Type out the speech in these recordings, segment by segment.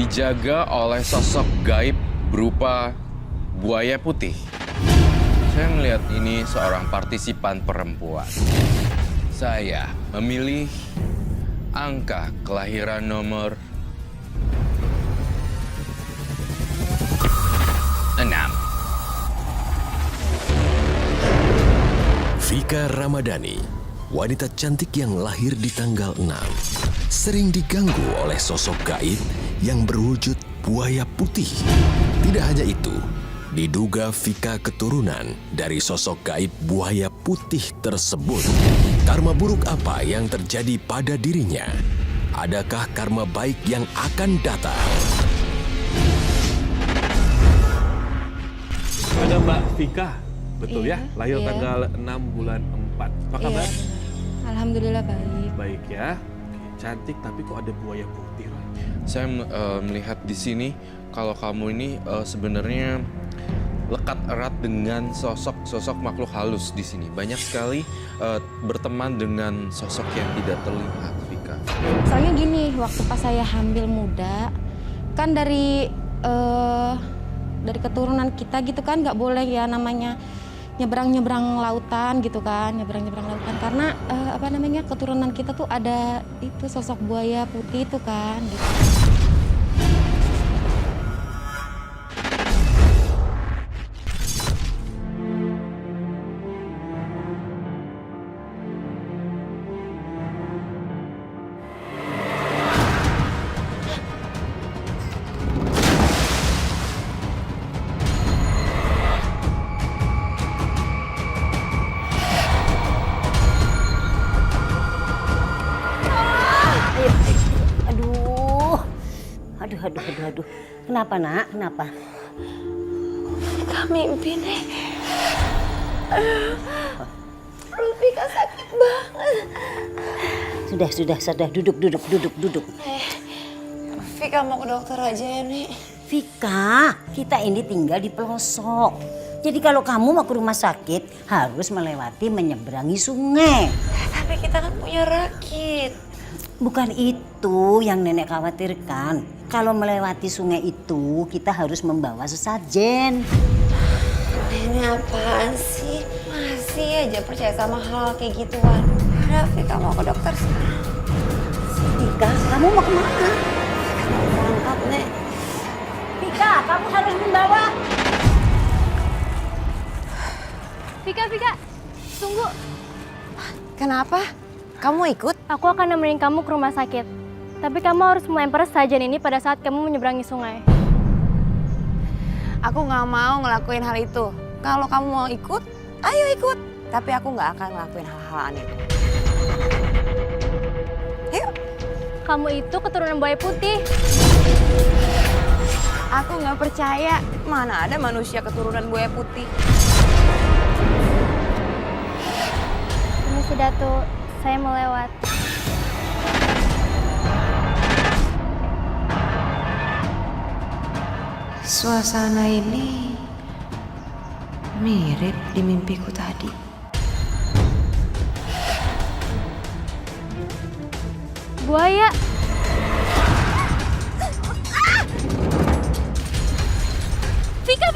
dijaga oleh sosok gaib berupa buaya putih. Saya melihat ini seorang partisipan perempuan. Saya memilih angka kelahiran nomor 6. Vika Ramadhani, wanita cantik yang lahir di tanggal 6, sering diganggu oleh sosok gaib yang berwujud buaya putih. Tidak hanya itu, diduga Vika keturunan dari sosok gaib buaya putih tersebut. Karma buruk apa yang terjadi pada dirinya? Adakah karma baik yang akan datang? Ada Mbak Vika, betul Iya, ya? Lahir iya. tanggal 6 bulan 4. Apa kabar? Iya. Alhamdulillah baik. Baik ya. Oke, cantik tapi kok ada buaya putih, Roy? Saya melihat di sini kalau kamu ini sebenarnya lekat erat dengan sosok makhluk halus di sini. Banyak sekali berteman dengan sosok yang tidak terlihat, Vika. Soalnya gini, waktu pas saya hamil muda, kan dari keturunan kita gitu kan nggak boleh ya namanya nyebrang lautan gitu kan, nyebrang lautan karena keturunan kita tuh ada itu sosok buaya putih itu kan gitu. Aduh. Kenapa, Nak? Kenapa? Kak mimpi nih. Perut Vika sakit banget. Sudah. Duduk. Vika mau ke dokter aja ya, Nek. Vika, kita ini tinggal di pelosok. Jadi kalau kamu mau ke rumah sakit, harus melewati menyeberangi sungai. Tapi kita kan punya rakit. Bukan itu yang nenek khawatirkan. Kalau melewati sungai itu, kita harus membawa sesajen. Nenek apaan sih? Masih aja percaya sama hal kayak gituan. Udah, Vika mau ke dokter sekarang. Vika, kamu mau kemana? Mau berangkat, Nek. Vika, kamu harus membawa. Vika, tunggu. Kenapa? Kamu ikut? Aku akan nemenin kamu ke rumah sakit. Tapi kamu harus melempar sajian ini pada saat kamu menyeberangi sungai. Aku nggak mau ngelakuin hal itu. Kalau kamu mau ikut, ayo ikut. Tapi aku nggak akan ngelakuin hal-hal aneh itu. Ayo. Kamu itu keturunan buaya putih. Aku nggak percaya. Mana ada manusia keturunan buaya putih. Permisi Datu, saya mau lewat. Suasana ini mirip di mimpiku tadi. Buaya. Vika.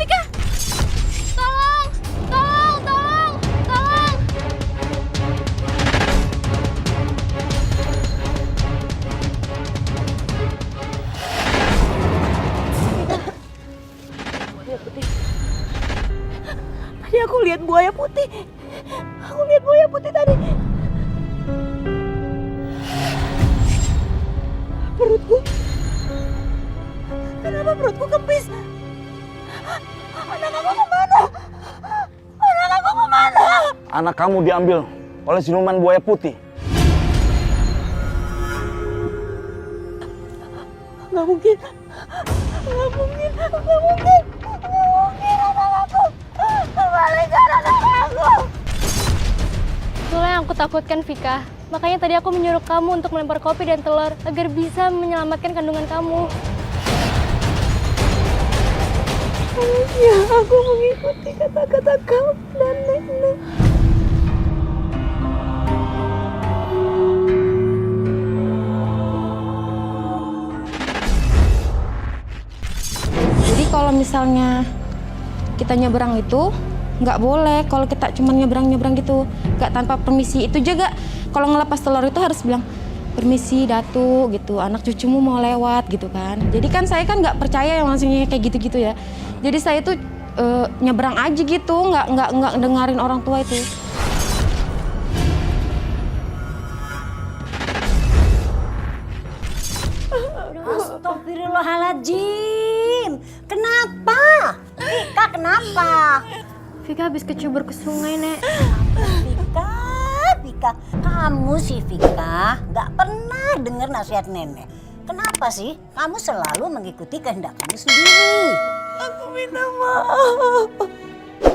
Tolong. Tadi aku lihat buaya putih. Tadi. Perutku. Kenapa perutku kempis? Anak aku kemana? Anak kamu diambil oleh siluman buaya putih. Nggak mungkin anak aku. Kembalikan anak aku. Itulah yang aku takutkan, Vika. Makanya tadi aku menyuruh kamu untuk melempar kopi dan telur agar bisa menyelamatkan kandungan kamu. Harusnya aku mengikuti kata-kata kamu dan nenek. kalau misalnya kita nyebrang itu nggak boleh. Kalau kita cuma nyebrang gitu, nggak tanpa permisi. Itu juga kalau ngelepas telur itu harus bilang permisi Datu gitu, anak cucumu mau lewat gitu kan. Jadi kan saya kan nggak percaya yang langsungnya kayak gitu-gitu ya. Jadi saya tuh nyebrang aja gitu, nggak dengerin orang tua itu. Astagfirullahaladzim. Kenapa? Vika, kenapa? Vika habis kecebur ke sungai, Nek. Vika, kamu sih Vika nggak pernah dengar nasihat nenek. Kenapa sih kamu selalu mengikuti kehendak kamu sendiri? Aku minta maaf.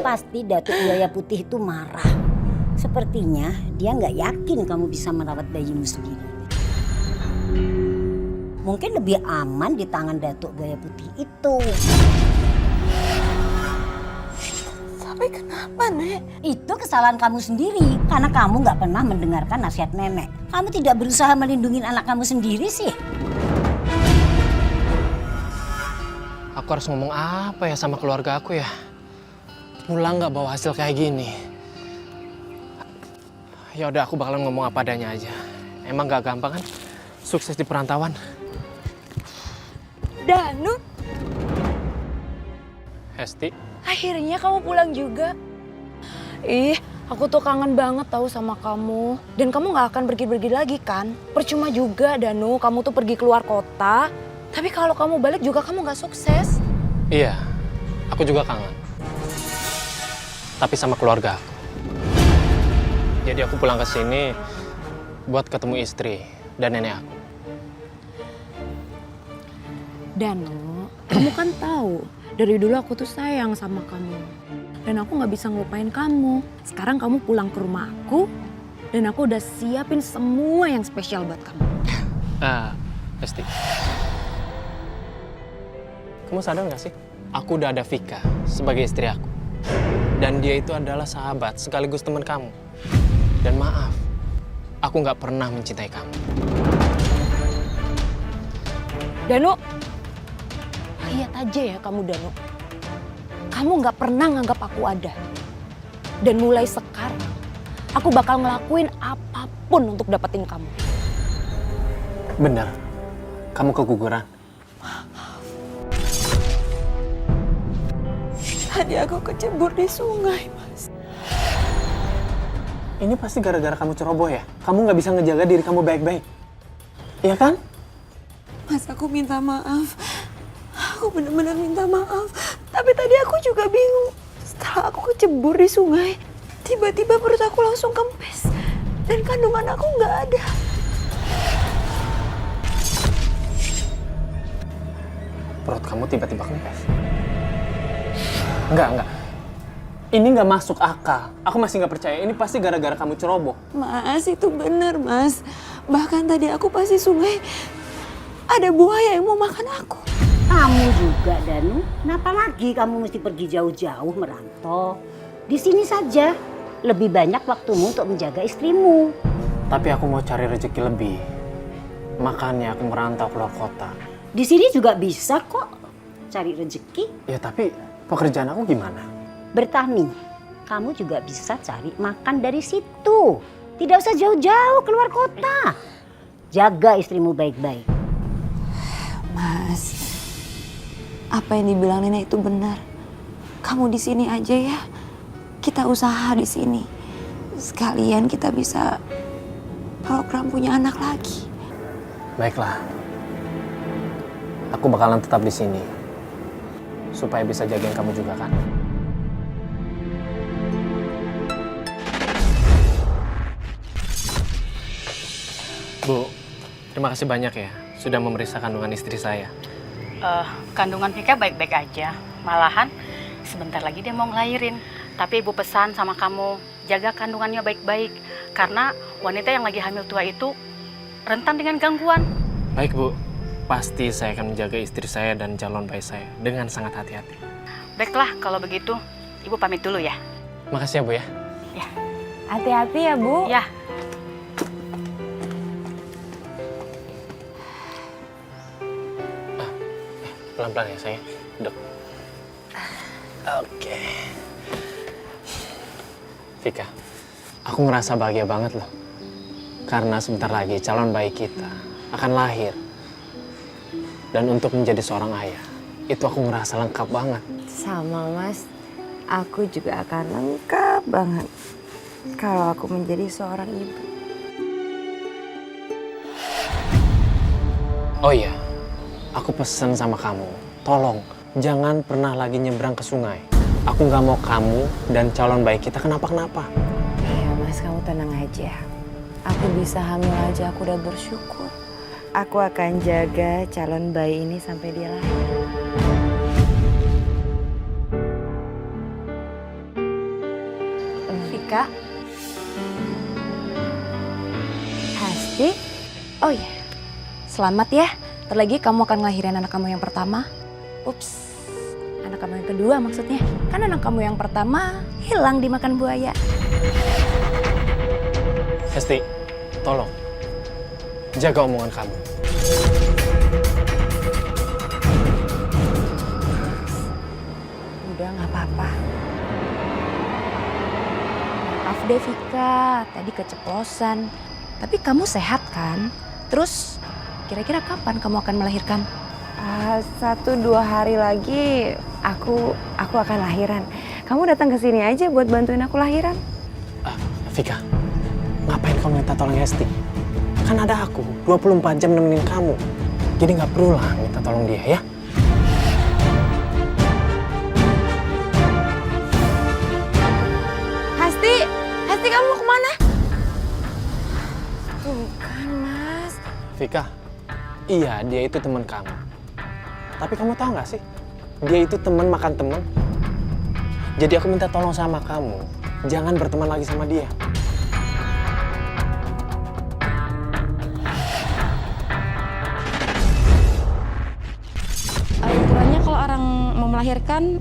Pasti Datuk Buaya Putih itu marah. Sepertinya dia nggak yakin kamu bisa merawat bayimu sendiri. Mungkin lebih aman di tangan Datuk Buaya Putih itu. Tapi kenapa, Nek? Itu kesalahan kamu sendiri. Karena kamu nggak pernah mendengarkan nasihat nenek. Kamu tidak berusaha melindungi anak kamu sendiri sih. Aku harus ngomong apa ya sama keluarga aku ya? Pulang nggak bawa hasil kayak gini. Ya udah, aku bakalan ngomong apa adanya aja. Emang nggak gampang kan sukses di perantauan. Danu, Hesti, akhirnya kamu pulang juga. Ih, aku tuh kangen banget tahu sama kamu. Dan kamu gak akan pergi-pergi lagi kan? Percuma juga Danu, kamu tuh pergi keluar kota. Tapi kalau kamu balik juga kamu gak sukses. iya, aku juga kangen. Tapi sama keluarga aku. Jadi aku pulang ke sini buat ketemu istri dan nenek aku. Danu, kamu kan tahu dari dulu aku tuh sayang sama kamu. Dan aku gak bisa ngelupain kamu. Sekarang kamu pulang ke rumah aku dan aku udah siapin semua yang spesial buat kamu. Hesti, kamu sadar gak sih? Aku udah ada Vika sebagai istri aku. Dan dia itu adalah sahabat sekaligus teman kamu. Dan maaf, aku gak pernah mencintai kamu. Danu, lihat aja ya kamu Danu. Kamu gak pernah nganggap aku ada. Dan mulai sekarang, aku bakal ngelakuin apapun untuk dapetin kamu. Benar, kamu keguguran. Tadi aku kecebur di sungai, Mas. Ini pasti gara-gara kamu ceroboh ya? Kamu gak bisa ngejaga diri kamu baik-baik. Iya kan? Mas, aku minta maaf. Aku benar-benar minta maaf. Tapi tadi aku juga bingung. Setelah aku kecebur di sungai, tiba-tiba perut aku langsung kempes. Dan kandungan aku nggak ada. Perut kamu tiba-tiba kempes. Enggak. Ini nggak masuk akal. Aku masih nggak percaya. Ini pasti gara-gara kamu ceroboh. Mas, itu benar, Mas. Bahkan tadi aku pas di sungai, ada buaya yang mau makan aku. Kamu juga, Danu. Kenapa lagi kamu mesti pergi jauh-jauh merantau? Di sini saja. Lebih banyak waktumu untuk menjaga istrimu. Tapi aku mau cari rezeki lebih. Makanya aku merantau keluar kota. Di sini juga bisa kok cari rezeki. Ya tapi pekerjaan aku gimana? Bertani. Kamu juga bisa cari makan dari situ. Tidak usah jauh-jauh keluar kota. Jaga istrimu baik-baik. Mas, apa yang dibilang nenek itu benar. Kamu di sini aja ya. Kita usaha di sini. Sekalian kita bisa program punya anak lagi. Baiklah. Aku bakalan tetap di sini. Supaya bisa jagain kamu juga kan? Bu, terima kasih banyak ya sudah memeriksa kandungan istri saya. Kandungan Vika baik-baik aja. Malahan sebentar lagi dia mau ngelahirin. Tapi ibu pesan sama kamu, jaga kandungannya baik-baik. Karena wanita yang lagi hamil tua itu rentan dengan gangguan. Baik Bu, pasti saya akan menjaga istri saya dan calon bayi saya dengan sangat hati-hati. Baiklah kalau begitu, ibu pamit dulu ya. Makasih ya Bu ya. Ya. Hati-hati ya, Bu. Ya. Pelan-pelan ya sayang. Duduk. Oke. Vika, aku ngerasa bahagia banget loh. Karena sebentar lagi calon bayi kita akan lahir. Dan untuk menjadi seorang ayah, itu aku ngerasa lengkap banget. Sama Mas, aku juga akan lengkap banget kalau aku menjadi seorang ibu. Oh iya, aku pesen sama kamu, tolong jangan pernah lagi nyebrang ke sungai. Aku nggak mau kamu dan calon bayi kita kenapa-kenapa. Iya Mas, kamu tenang aja. Aku bisa hamil aja, aku udah bersyukur. Aku akan jaga calon bayi ini sampai dia lahir. Vika? Hasti? Oh iya, selamat ya. Ntar lagi kamu akan ngelahirin anak kamu yang pertama. Ups, anak kamu yang kedua maksudnya. Kan anak kamu yang pertama hilang dimakan buaya. Hesti, tolong jaga omongan kamu. Udah nggak apa-apa. Maaf deh Vika, tadi keceplosan. Tapi kamu sehat kan? Terus kira-kira kapan kamu akan melahirkan? 1-2 hari lagi aku akan lahiran. Kamu datang ke sini aja buat bantuin aku lahiran. Vika, ngapain kamu minta tolong Hesti? Kan ada aku, 24 jam nemenin kamu. Jadi nggak perlu lah minta tolong dia ya. Hasti kamu mau kemana? Bukan Mas. Vika, iya dia itu teman kamu. Tapi kamu tahu nggak sih, dia itu teman makan teman. Jadi aku minta tolong sama kamu, jangan berteman lagi sama dia. Aturannya kalau orang mau melahirkan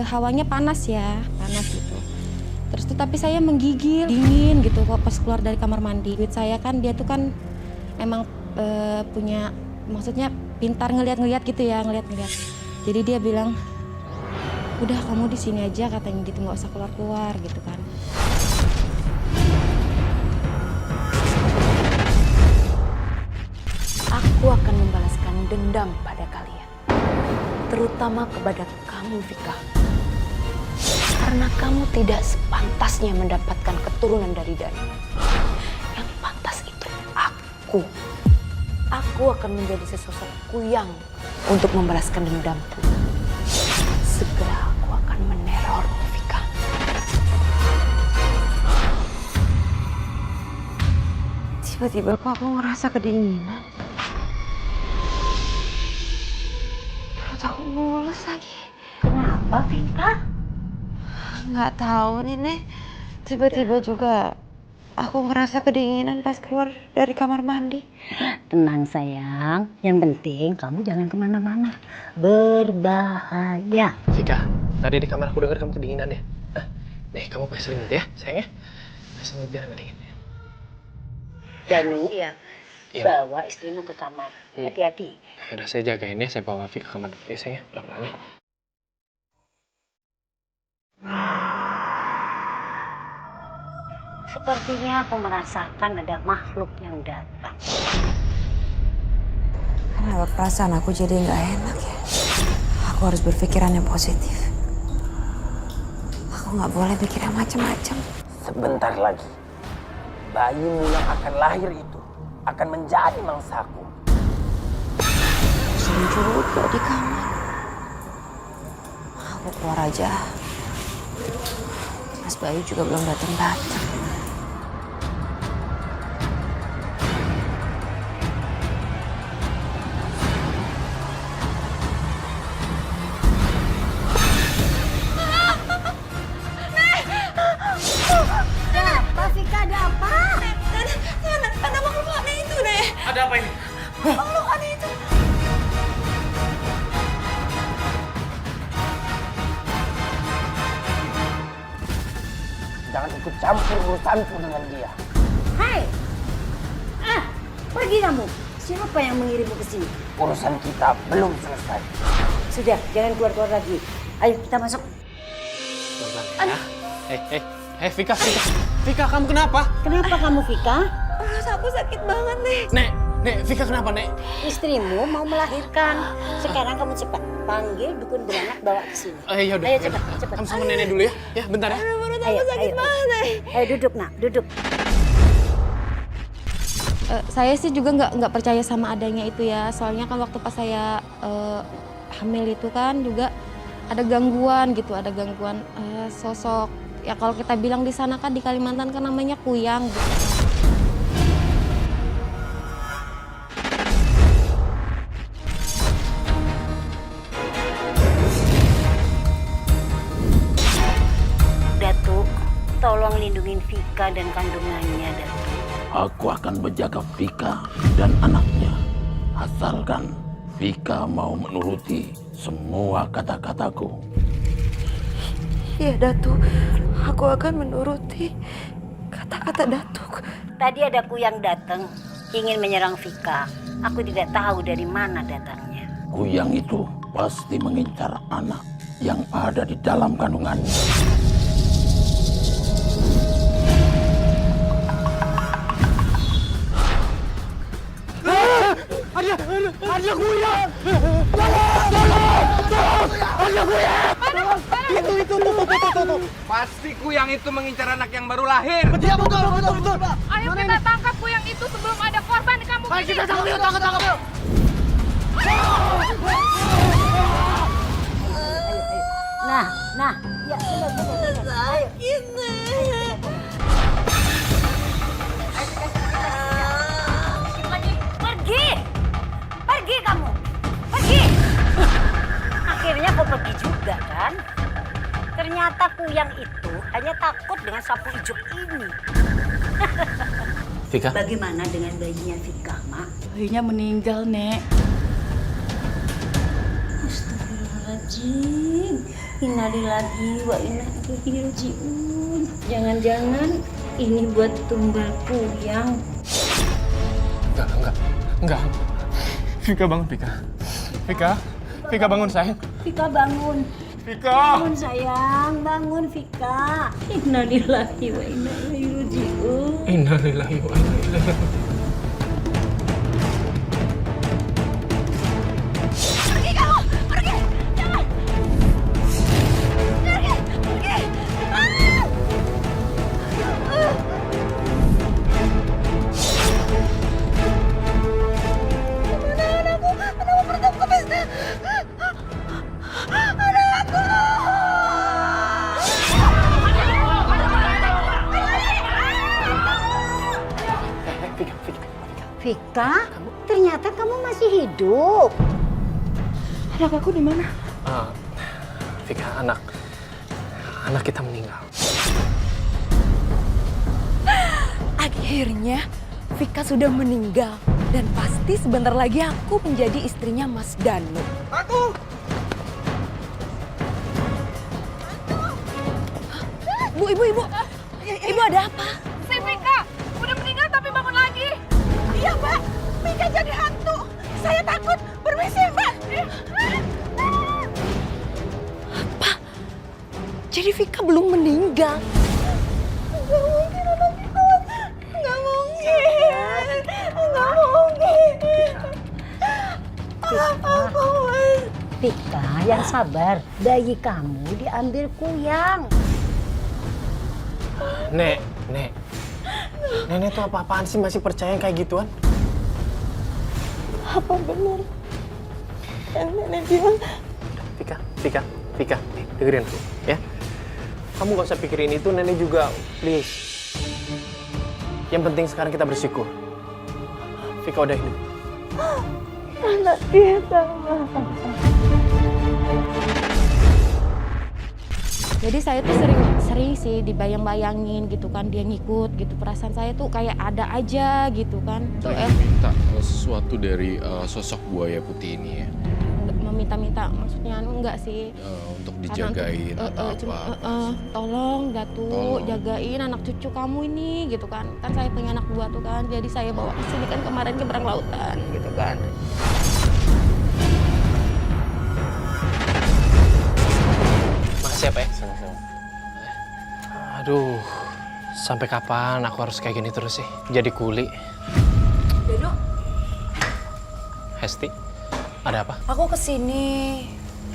hawanya panas ya, panas gitu. Terus tuh tapi saya menggigil, dingin gitu kok pas keluar dari kamar mandi. Duit saya kan dia tuh kan emang punya, maksudnya pintar ngeliat-ngeliat gitu ya, ngeliat-ngeliat. Jadi dia bilang, udah kamu di sini aja katanya gitu, nggak usah keluar-keluar gitu kan. Aku akan membalaskan dendam pada kalian. Terutama kepada kamu, Vika. Karena kamu tidak sepantasnya mendapatkan keturunan dari Dani. Yang pantas itu aku. Aku akan menjadi sesosok kuyang untuk membalaskan dendamku. Segera aku akan menerormu, Vika. Tiba-tiba kok aku ngerasa kedinginan. Perut aku mulus lagi. Kenapa, Vika? Nggak tahu nih, Nek. Tiba-tiba juga aku ngerasa kedinginan pas keluar dari kamar mandi. Tenang sayang, yang penting kamu jangan kemana-mana. Berbahaya. Vika, tadi di kamar aku dengar kamu kedinginan ya. Nih, kamu pakai selimut ya, sayang ya. Pakai selimut biar nggak dingin ya. Danu, Iya. bawa istrimu ke kamar. Hati-hati. Udah saya jagain ya, saya bawa Vika ke kamar dulu ya, sayang ya. Pelan-pelan ya. Sepertinya aku merasakan ada makhluk yang datang. Kenapa perasaan aku jadi nggak enak ya? Aku harus berpikiran yang positif. Aku nggak boleh mikir yang macam-macam. Sebentar lagi, bayimu yang akan lahir itu akan menjadi mangsaku. Seru juga di kamar. Aku keluar aja. Mas Bayu juga belum datang-datang. Apa, Vika? Ada apa? Ada makhluk aneh itu, Nek. Ada apa ini? Makhluk aneh itu. Jangan ikut campur urusanku dengan dia. Hai! Pergi kamu. Siapa yang mengirimmu ke sini? Urusan kita belum selesai. Sudah, jangan keluar-keluar lagi. Ayo kita masuk. Ya. Vika, kamu kenapa? Kenapa kamu Vika? Aku sakit banget nih. Nek, Vika kenapa, Nek? Istrimu mau melahirkan. Sekarang kamu cepat panggil dukun beranak bawa ke sini. Ya udah. Ayo cepat. Kamu sama nenek dulu ya. Ya, bentar ya. Ayo duduk nak, duduk. Saya sih juga nggak percaya sama adanya itu ya. Soalnya kan waktu pas saya hamil itu kan juga ada gangguan gitu, ada gangguan sosok. Ya kalau kita bilang di sana kan di Kalimantan kan namanya kuyang gitu. Datuk, tolong lindungin Vika dan kandungannya, Datuk. Aku akan menjaga Vika dan anaknya. Asalkan Vika mau menuruti semua kata-kataku. Iya Datuk, aku akan menuruti kata-kata Datuk. Tadi ada kuyang datang, ingin menyerang Vika. Aku tidak tahu dari mana datangnya. Kuyang itu pasti mengincar anak yang ada di dalam kandungannya. Ada kuyang! Ada kuyang! Itu. Pasti kuyang itu mengincar anak yang baru lahir. Iya betul. Ayo kita tangkap kuyang itu sebelum ada korban di kampung ini. Kita tangkap yuk. Nah, ya sudah. Ayo. Pergi kamu, pergi. Akhirnya kau pergi juga kan? Ternyata kuyang itu hanya takut dengan sapu hijau ini. Vika? Bagaimana dengan bayinya Vika, Mak? Bayinya meninggal, Nek. Astagfirullahaladzim. Innalillahi wa inna ilaihi raji'un. Jangan-jangan ini buat tumbal kuyang. Enggak. Vika bangun, Vika bangun sayang. Vika bangun. Bangun sayang, bangun Vika. Innalillahi wa inna ilaihi raji'un. Innalillahi wa inna ilaihi raji'un. Pergi kamu, pergi. Jangan. Pergi. Vika, ternyata kamu masih hidup. Anak aku di mana? Vika, anak kita meninggal. Akhirnya Vika sudah meninggal dan pasti sebentar lagi aku menjadi istrinya Mas Danu. Aku. Ibu, ada apa? Si Vika udah meninggal tapi bangun lagi. Iya Mbak, Vika jadi hantu. Saya takut. Permisi Mbak. Apa? Jadi Vika belum meninggal? Nggak mungkin anak itu. Nggak mungkin. Vika, yang sabar. Bayi kamu diambil kuyang. Nek. Nenek tuh apa-apaan sih masih percaya kayak gituan? Apa benar yang nenek bilang? Vika, dengerin aku, ya. Kamu gak usah pikirin itu, nenek juga, please. Yang penting sekarang kita bersyukur. Vika udah hidup. Anak kita, Jadi saya tuh sering sih dibayang-bayangin gitu kan, dia ngikut gitu. Perasaan saya tuh kayak ada aja gitu kan. Tuh minta sesuatu dari sosok buaya putih ini ya. Meminta-minta, maksudnya enggak sih. Untuk dijagain atau apa. Tolong Datuk, jagain anak cucu kamu ini gitu kan. Kan saya punya anak 2 tuh kan. Jadi saya bawa ke sini kan kemarin ke Berang Lautan gitu kan. Makasih ya, Pak. Sama-sama. Aduh, sampai kapan aku harus kayak gini terus sih? Jadi kuli. Dado, Hesti, ada apa? aku kesini.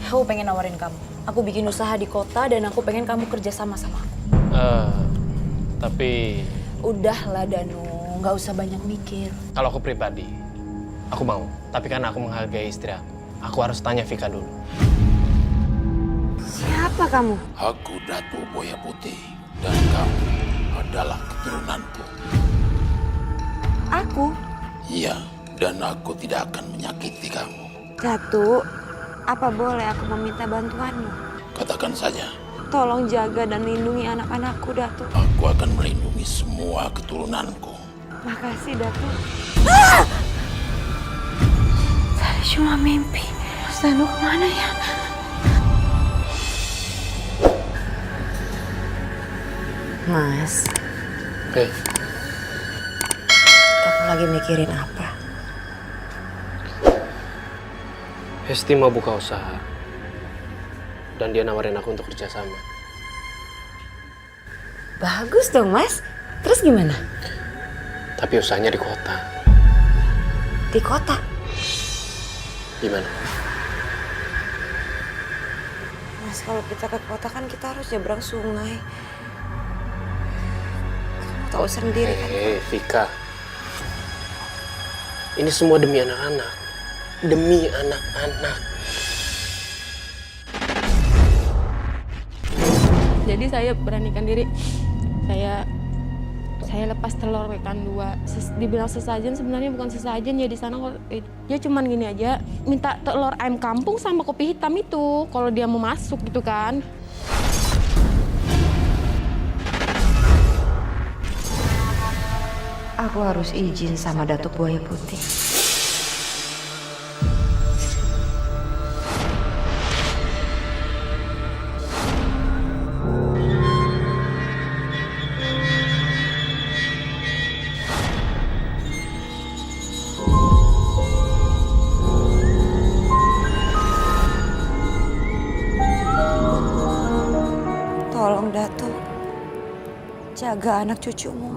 Aku pengen nawarin kamu. Aku bikin usaha di kota dan aku pengen kamu kerja sama aku. Tapi Udahlah Danu, nggak usah banyak mikir. kalau aku pribadi, aku mau. Tapi karena aku menghargai istri aku harus tanya Vika dulu. Siapa kamu? Aku Datu Buaya Putih dan kamu adalah keturunanku. Aku? Iya, dan aku tidak akan menyakiti kamu. Datu, apa boleh aku meminta bantuanmu? Katakan saja, Tolong jaga dan lindungi anak-anakku, Datu. aku akan melindungi semua keturunanku. Makasih, Datu. Tadi cuma mimpi. Mas Danu kemana ya? Mas, Hei, kamu lagi mikirin apa? Hesti mau buka usaha. Dan dia nawarin aku untuk kerjasama. Bagus dong, Mas. Terus gimana? Tapi usahanya di kota. Di kota? Gimana? Mas, kalau kita ke kota kan kita harus nyebrang sungai. Kamu tahu sendiri kan? Vika. Ini semua demi anak-anak. Demi anak-anak. Jadi saya beranikan diri. Saya lepas telur rekan 2. Dibilang sesajen, sebenarnya bukan sesajen ya di sana. Dia cuman gini aja, minta telur ayam kampung sama kopi hitam itu kalau dia mau masuk gitu kan. Aku harus izin sama Datuk Buaya Putih. Tolong Datuk, jaga anak cucumu.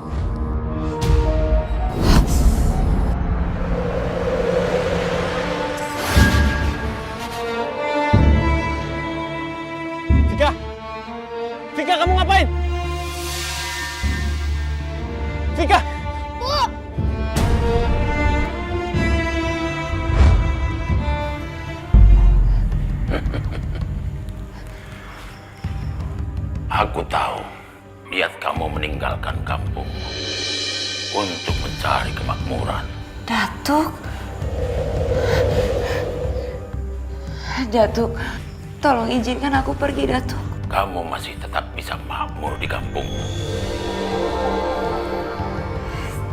Vika! Vika, kamu ngapain? Vika! Aku tahu, niat kamu meninggalkan kampung untuk mencari kemakmuran. Datuk? Datuk, tolong izinkan aku pergi, Datuk. Kamu masih tetap bisa makmur di kampung.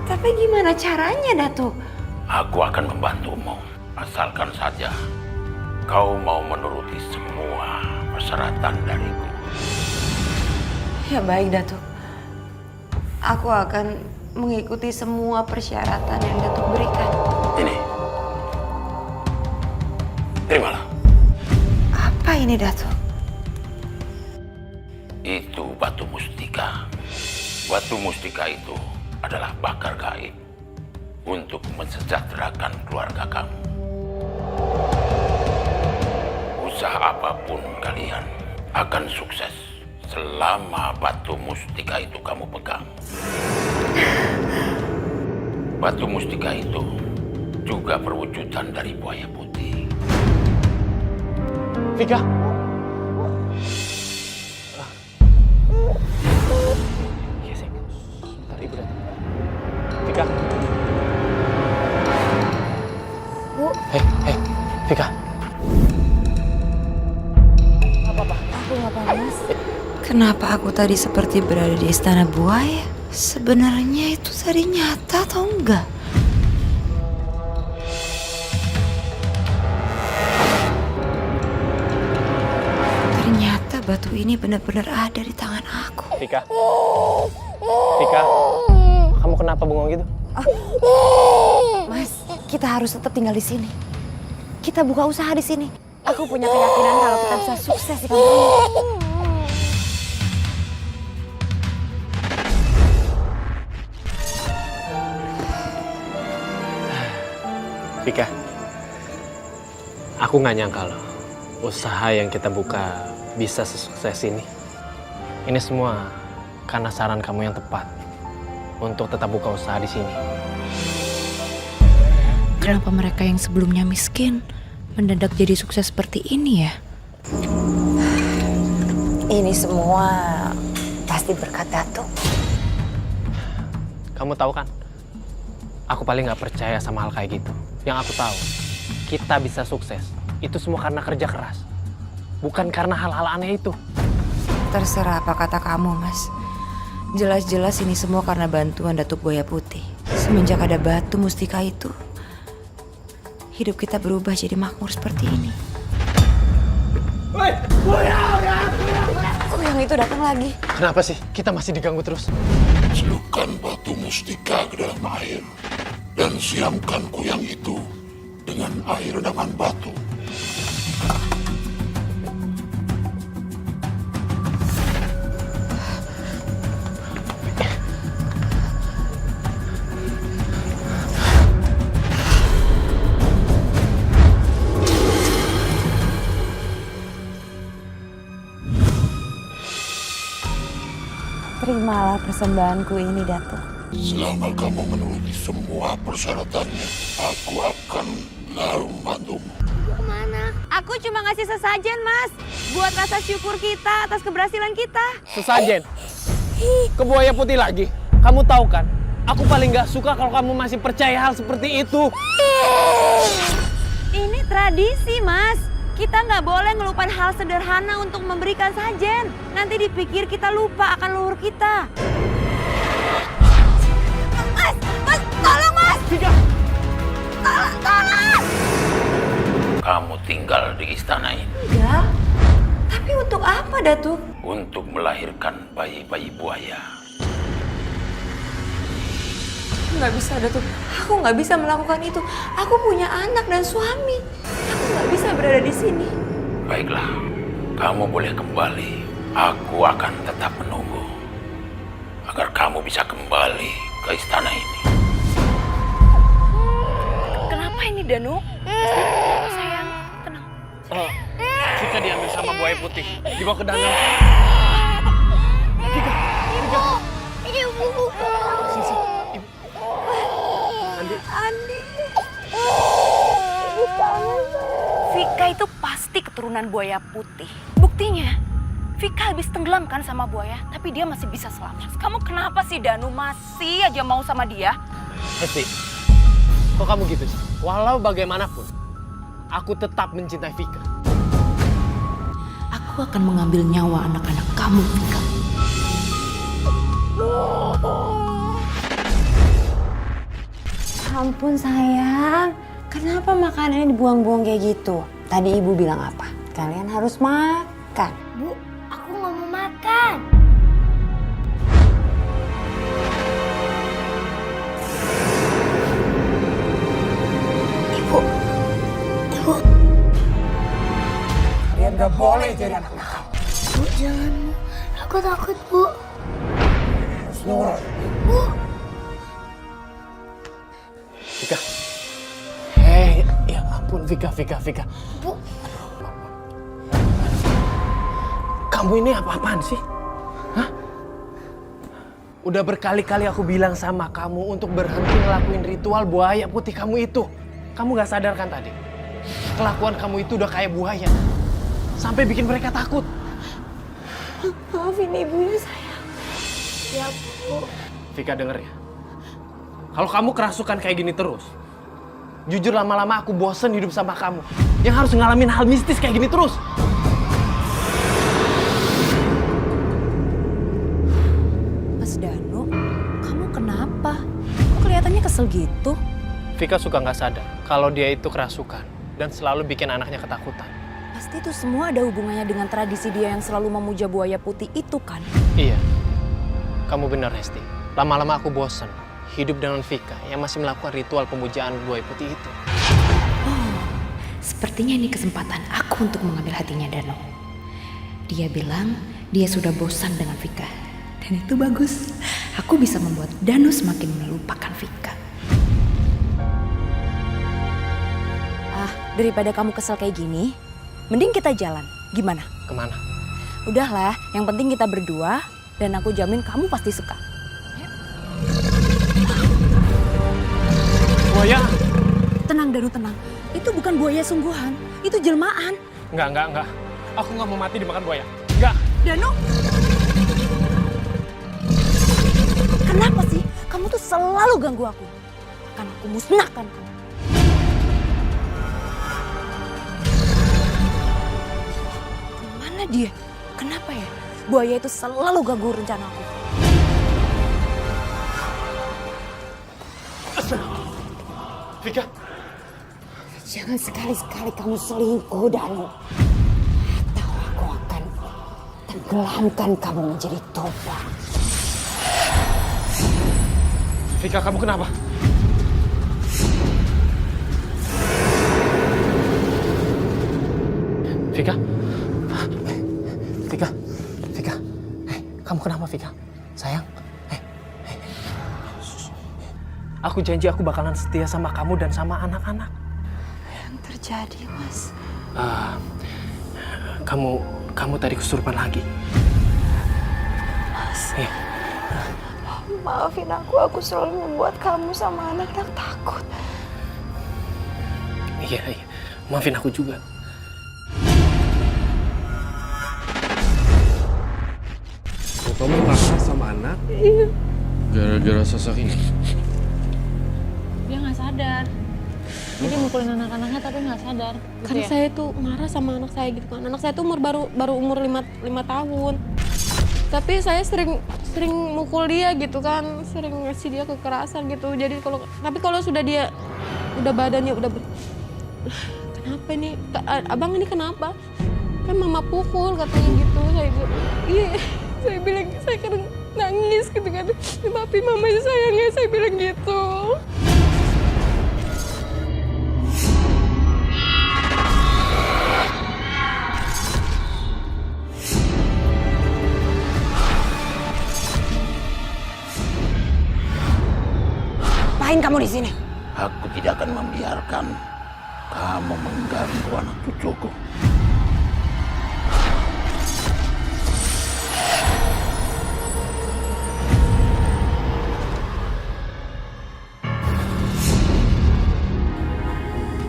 Tapi gimana caranya, Datuk? Aku akan membantumu, asalkan saja kau mau menuruti semua persyaratan dariku. Ya baik, Datuk. Aku akan mengikuti semua persyaratan yang Datuk berikan. Ini. Terimalah. Apa ini, Datuk? Itu batu mustika. Batu mustika itu adalah bakar gaib untuk mensejahterakan keluarga kamu. Usaha apapun kalian akan sukses selama batu mustika itu kamu pegang. Batu mustika itu juga perwujudan dari buaya putih. Vika! Iya sih. Bentar, Ibu datang. Vika! Bu. Hei, Vika! Aku nggak panas. Kenapa aku tadi seperti berada di istana buaya? Sebenarnya itu tadi nyata atau enggak? Ternyata batu ini benar-benar ada di tangan aku. Vika? Vika? Kamu kenapa bengong gitu? Mas, kita harus tetap tinggal di sini. Kita buka usaha di sini. Aku punya keyakinan kalau kita bisa sukses di kampung ini. Vika, aku nggak nyangka loh usaha yang kita buka bisa sesukses ini. Ini semua karena saran kamu yang tepat untuk tetap buka usaha di sini. Kenapa mereka yang sebelumnya miskin mendadak jadi sukses seperti ini ya? Ini semua pasti berkat Datuk. Kamu tahu kan, aku paling nggak percaya sama hal kayak gitu. Yang aku tahu, kita bisa sukses itu semua karena kerja keras, bukan karena hal-hal aneh itu. Terserah apa kata kamu, Mas. Jelas-jelas ini semua karena bantuan Datuk Buaya Putih. Semenjak ada batu mustika itu, hidup kita berubah jadi makmur seperti ini. Kok yang itu datang lagi? Kenapa sih kita masih diganggu terus? Celupkan batu mustika ke dalam air dan siamkan kuyang itu dengan air dengan batu. Terimalah persembahanku ini, Datuk. Selama kamu menuruti semua persyaratannya, aku akan selalu membantumu. Kemana? Aku cuma ngasih sesajen, Mas. Buat rasa syukur kita atas keberhasilan kita. Sesajen? Ke Buaya Putih lagi? Kamu tahu kan, aku paling nggak suka kalau kamu masih percaya hal seperti itu. Ini tradisi, Mas. Kita nggak boleh ngelupain hal sederhana untuk memberikan sajen. Nanti dipikir kita lupa akan leluhur kita. Mas, tolong Mas! Tolong! Kamu tinggal di istana ini Enggak, tapi untuk apa, Datuk? untuk melahirkan bayi-bayi buaya. Nggak bisa, Datuk. Aku nggak bisa melakukan itu. Aku punya anak dan suami. Aku nggak bisa berada di sini. Baiklah, kamu boleh kembali. Aku akan tetap menunggu agar kamu bisa kembali ke istana ini. Kenapa ini, Danu? Sayang, tenang. Vika diambil sama Buaya Putih, dibawa ke danau. Ibu. Andi. Vika itu pasti keturunan Buaya Putih. Buktinya, Vika habis tenggelam kan sama buaya, tapi dia masih bisa selamat. Kamu kenapa sih, Danu? Masih aja mau sama dia? Hesti, kok kamu gitu sih? Walau bagaimanapun, aku tetap mencintai Vika. Aku akan mengambil nyawa anak-anak kamu, Vika. Ampun sayang, kenapa makanannya dibuang-buang kayak gitu? Tadi ibu bilang apa? Kalian harus makan. Bu, aku nggak mau makan. Ibu. Kalian gak boleh jadi anak nakal. Bu, jangan. Aku takut, Bu. Nurut. Bu. Vika. Hei, ya ampun Vika. Bu. Kamu ini apa-apaan sih? Hah? Udah berkali-kali aku bilang sama kamu untuk berhenti ngelakuin ritual Buaya Putih kamu itu. Kamu gak sadar kan tadi? Kelakuan kamu itu udah kayak buaya. Sampai bikin mereka takut. Maafin ibunya, sayang. Ya, Bu. Vika denger ya. Kalau kamu kerasukan kayak gini terus, jujur lama-lama aku bosen hidup sama kamu. Yang harus ngalamin hal mistis kayak gini terus. Mas Danu, kamu kenapa? Kok kelihatannya kesel gitu? Vika suka nggak sadar kalau dia itu kerasukan dan selalu bikin anaknya ketakutan. Pasti itu semua ada hubungannya dengan tradisi dia yang selalu memuja Buaya Putih itu kan? Iya, kamu benar Hesti. Lama-lama aku bosen hidup dengan Vika yang masih melakukan ritual pemujaan Buaya Putih itu. Oh, sepertinya ini kesempatan aku untuk mengambil hatinya Danu. Dia bilang dia sudah bosan dengan Vika. Dan itu bagus. Aku bisa membuat Danu semakin melupakan Vika. daripada kamu kesel kayak gini, mending kita jalan. Gimana? Kemana? Udahlah, yang penting kita berdua dan aku jamin kamu pasti suka. Buaya? Tenang Danu, tenang. Itu bukan buaya sungguhan, itu jelmaan. Enggak. Aku nggak mau mati dimakan buaya. Enggak. Danu! Kenapa sih kamu tuh selalu ganggu aku? Akan aku musnahkan kamu. Mana dia? Kenapa ya? Buaya itu selalu ganggu rencana aku. Vika. Jangan sekali-sekali kamu selingkuh, Danu. Atau aku akan tenggelamkan kamu menjadi toba. Vika, kamu kenapa? Vika? Vika? Kamu kenapa, Vika? Sayang? Aku janji aku bakalan setia sama kamu dan sama anak-anak. Yang terjadi, Mas? Kamu tadi kesurupan lagi. Mas, maafin aku selalu membuat kamu sama anak-anak takut. Iya, maafin aku juga. Kamu marah sama anak? Iya. Gara-gara sosok ini. Dia nggak sadar. Jadi mukulin anak-anaknya tapi nggak sadar. Gitu Karena ya? saya tuh marah sama anak saya gitu kan. Anak saya tuh baru umur 5 tahun. Tapi saya sering mukul dia gitu kan, sering ngasih dia kekerasan gitu. Jadi kalau sudah dia udah badannya udah kenapa ini? Abang ini kenapa? Kan mama pukul katanya gitu. Saya bilang, iya. Saya bilang, saya kadang nangis gitu kan. Tapi mama sayangnya, saya bilang gitu. Ngapain kamu di sini? Aku tidak akan membiarkan kamu mengganggu anak cucuku.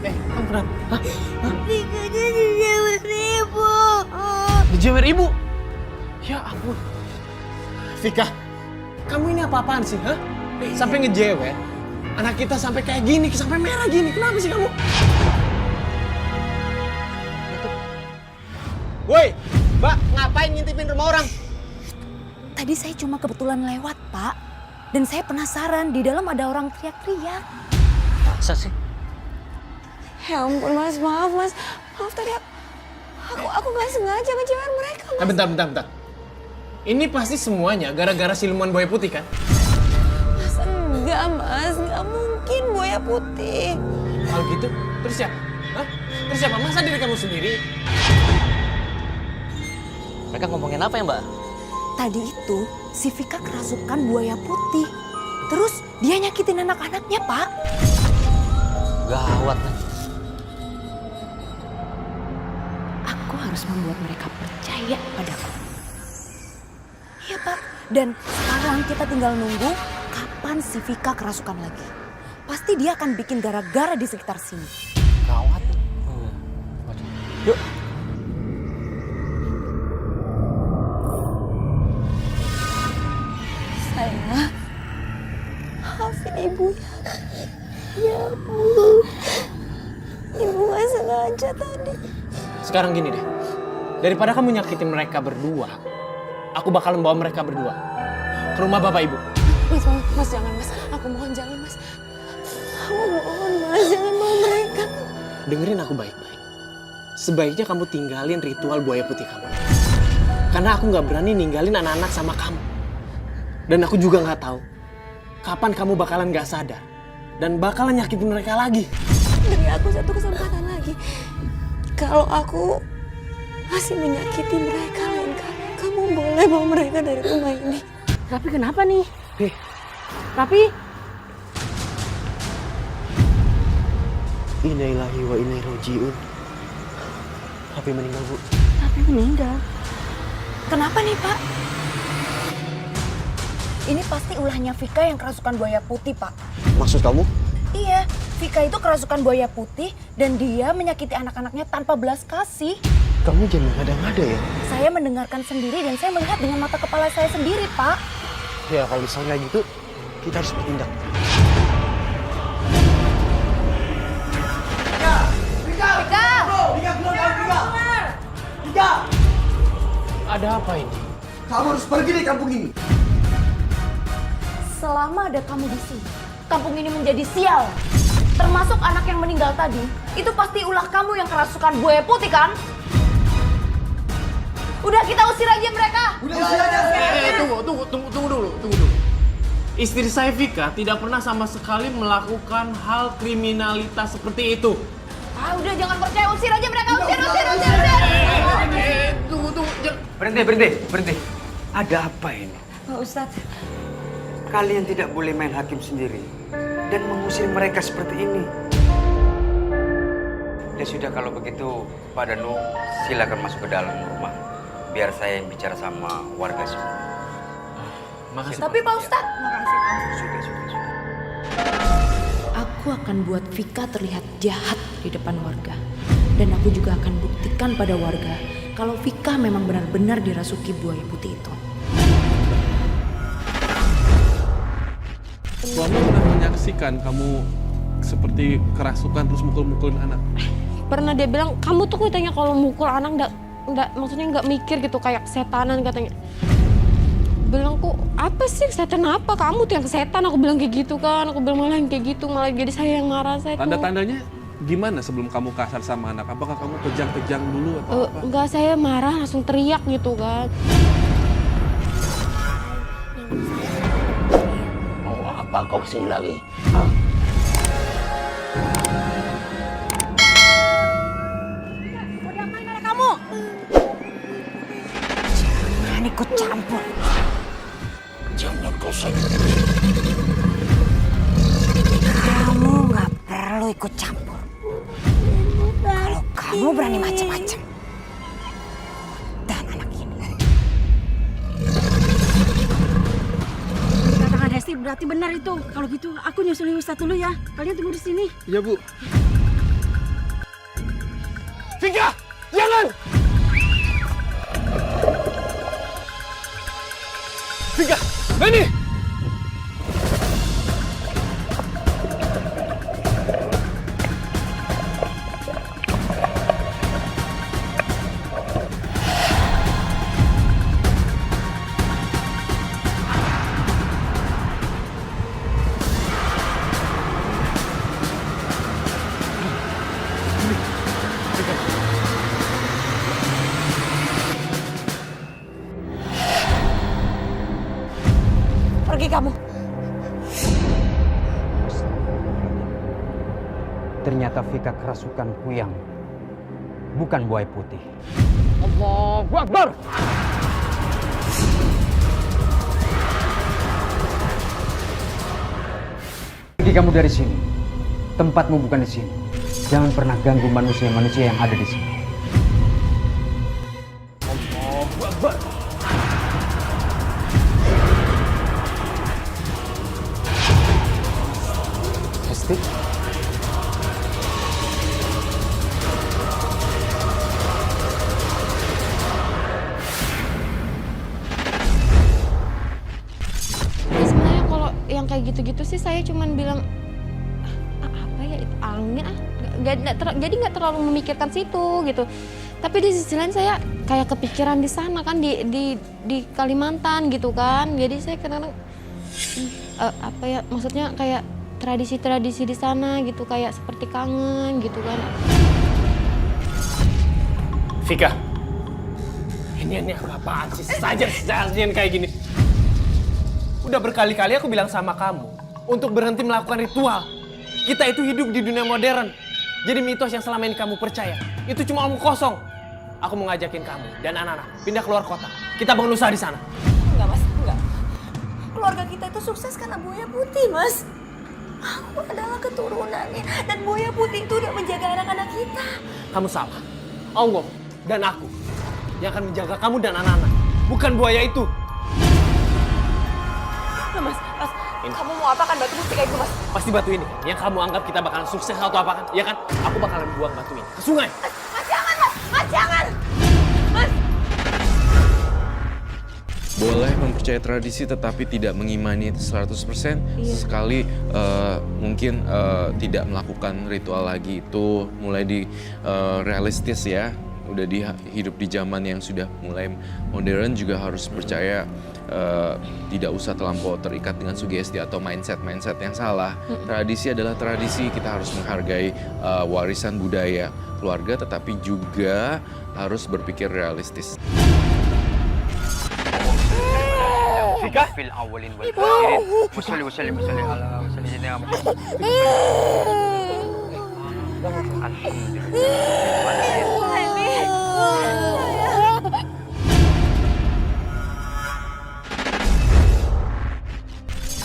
Kamu kenapa? Hah? Fikanya dijewer ibu. Dijewer ibu? Ya ampun. Vika, kamu ini apa-apaan sih, ha? Sampai ngejewer? Anak kita sampai kayak gini, sampai merah gini. Kenapa sih kamu? Woi, Mbak, ngapain ngintipin rumah orang? Tadi saya cuma kebetulan lewat, Pak. Dan saya penasaran, di dalam ada orang teriak-teriak. Masa sih? Ya ampun, Mas, maaf tadi aku nggak sengaja ngejewer mereka, Mas. Bentar. Ini pasti semuanya gara-gara siluman buaya putih kan? Mas, enggak, Mas. Nggak mungkin buaya putih. Kalau gitu, terus siapa? Hah? Terus siapa? Masa diri kamu sendiri? Mereka ngomongin apa ya, Mbak? Tadi itu si Vika kerasukan buaya putih. Terus dia nyakitin anak-anaknya, Pak. Gawat nih. Aku harus membuat mereka percaya padaku. Iya, Pak. Dan sekarang kita tinggal nunggu kapan si Vika kerasukan lagi. Pasti dia akan bikin gara-gara di sekitar sini. Gawat. Yuk. Sayang, maafin ibu ya. Ya, Bu. Ibu nggak sengaja tadi. Sekarang gini deh, daripada kamu nyakitin mereka berdua, aku bakalan bawa mereka berdua ke rumah bapak ibu. Mas, jangan, Mas. Aku mohon jangan, Mas. Aku mohon, Mas, jangan bawa mereka. Dengerin aku baik-baik. Sebaiknya kamu tinggalin ritual buaya putih kamu. Karena aku nggak berani ninggalin anak-anak sama kamu. Dan aku juga nggak tahu kapan kamu bakalan nggak sadar dan bakalan nyakitin mereka lagi. Beri aku satu kesempatan lagi. Kalau aku masih menyakiti mereka lain kali, kamu boleh bawa mereka dari rumah ini. Tapi kenapa nih? Tapi Innalillahi wa inna ilaihi raji'un. Hafi meninggal, Bu. Tapi meninggal. Kenapa nih, Pak? Ini pasti ulahnya Vika yang kerasukan buaya putih, Pak. Maksud kamu? Iya, Vika itu kerasukan buaya putih dan dia menyakiti anak-anaknya tanpa belas kasih. Kamu jangan ngada-ngada ya. Saya mendengarkan sendiri dan saya melihat dengan mata kepala saya sendiri, Pak. Ya kalau misalnya gitu, kita harus bertindak. Ada apa ini? Kamu harus pergi dari kampung ini. Selama ada kamu di sini, kampung ini menjadi sial. Termasuk anak yang meninggal tadi, itu pasti ulah kamu yang kerasukan buaya putih kan? Udah kita usir aja mereka. Usir aja. Tunggu dulu. Istri saya Vika tidak pernah sama sekali melakukan hal kriminalitas seperti itu. Ah, udah jangan percaya, usir aja mereka, usir. Tunggu. Berhenti. Ada apa ini? Pak Ustadz. Kalian tidak boleh main hakim sendiri dan mengusir mereka seperti ini. Ya sudah kalau begitu, Pak Danu silakan masuk ke dalam rumah. Biar saya yang bicara sama warga semua. Makasih. Tapi Pak Ustadz. Makasih Pak. Sudah. Aku akan buat Vika terlihat jahat di depan warga. Dan aku juga akan buktikan pada warga kalau Vika memang benar-benar dirasuki buaya putih itu. Suami pernah menyaksikan kamu seperti kerasukan terus mukul-mukulin anak. Pernah dia bilang, kamu tuh katanya kalau mukul anak maksudnya nggak mikir gitu, kayak setanan katanya. Bilang kok apa sih setan apa, kamu tuh yang setan, aku bilang kayak gitu kan, aku bilang malah yang kayak gitu, malah jadi saya yang marah. Saya Tanda-tandanya gimana sebelum kamu kasar sama anak? Apakah kamu kejang-kejang dulu atau apa? Enggak, saya marah langsung teriak gitu kan. Mau apa kau kesini lagi? Jangan ikut campur. Jangan kau sakit. Kamu nggak perlu ikut campur. Kalau kamu berani macam-macam, dan anak ini. Katakan Hesti berarti benar itu. Kalau gitu aku nyusulin Ustadz dulu ya. Kalian tunggu di sini. Iya, Bu. Vika, jangan! Vika, Benny! Pergi kamu. Ternyata Vika kerasukan kuyang, bukan buaya putih. Allahu Akbar! Pergi kamu dari sini. Tempatmu bukan di sini. Jangan pernah ganggu manusia-manusia yang ada di sini. Allahu Akbar! Hesti? Ya sebenarnya kalau yang kayak gitu-gitu sih saya cuman bilang apa ya, itu angin jadi nggak terlalu memikirkan situ gitu. Tapi di sisi lain saya kayak kepikiran di sana kan di Kalimantan gitu kan. Jadi saya kadang-kadang apa ya, maksudnya kayak tradisi-tradisi di sana gitu, kayak seperti kangen gitu kan. Vika, ini apa-apaan sih? Sajian kayak gini. Udah berkali-kali aku bilang sama kamu untuk berhenti melakukan ritual. Kita itu hidup di dunia modern. Jadi mitos yang selama ini kamu percaya itu cuma omong kosong. Aku mau ngajakin kamu dan anak-anak pindah keluar kota. Kita bangun usaha di sana. Enggak, Mas. Enggak. Keluarga kita itu sukses karena buaya putih, Mas. Aku adalah keturunannya dan buaya putih itu udah menjaga anak-anak kita. Kamu salah. Allah dan aku yang akan menjaga kamu dan anak-anak. Bukan buaya itu. Mas, kamu mau apa kan batu mustika itu, Mas? Pasti batu ini yang kamu anggap kita bakalan sukses atau apa kan? Ya kan? Aku bakalan buang batu ini ke sungai. Mas, jangan, Mas! Mas, jangan! Mas! Boleh mempercayai tradisi tetapi tidak mengimani itu 100%. Sekali mungkin tidak melakukan ritual lagi itu mulai di realistis ya. Udah hidup di zaman yang sudah mulai modern juga harus percaya tidak usah terlampau terikat dengan sugesti atau mindset yang salah. Tradisi adalah tradisi, kita harus menghargai warisan budaya keluarga tetapi juga harus berpikir realistis. Fika fil awalin wal akhirin. Wasalli ala sayyidina Muhammad.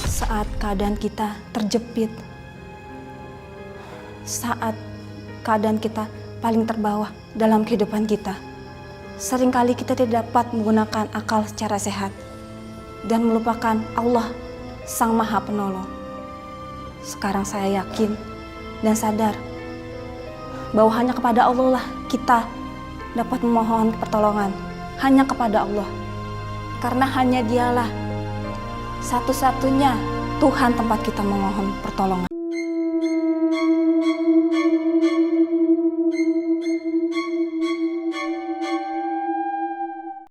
Saat keadaan kita terjepit, saat keadaan kita paling terbawah dalam kehidupan kita, seringkali kita tidak dapat menggunakan akal secara sehat dan melupakan Allah Sang Maha Penolong. Sekarang saya yakin dan sadar bahwa hanya kepada Allah lah kita dapat memohon pertolongan, hanya kepada Allah. Karena hanya Dialah satu-satunya Tuhan tempat kita memohon pertolongan.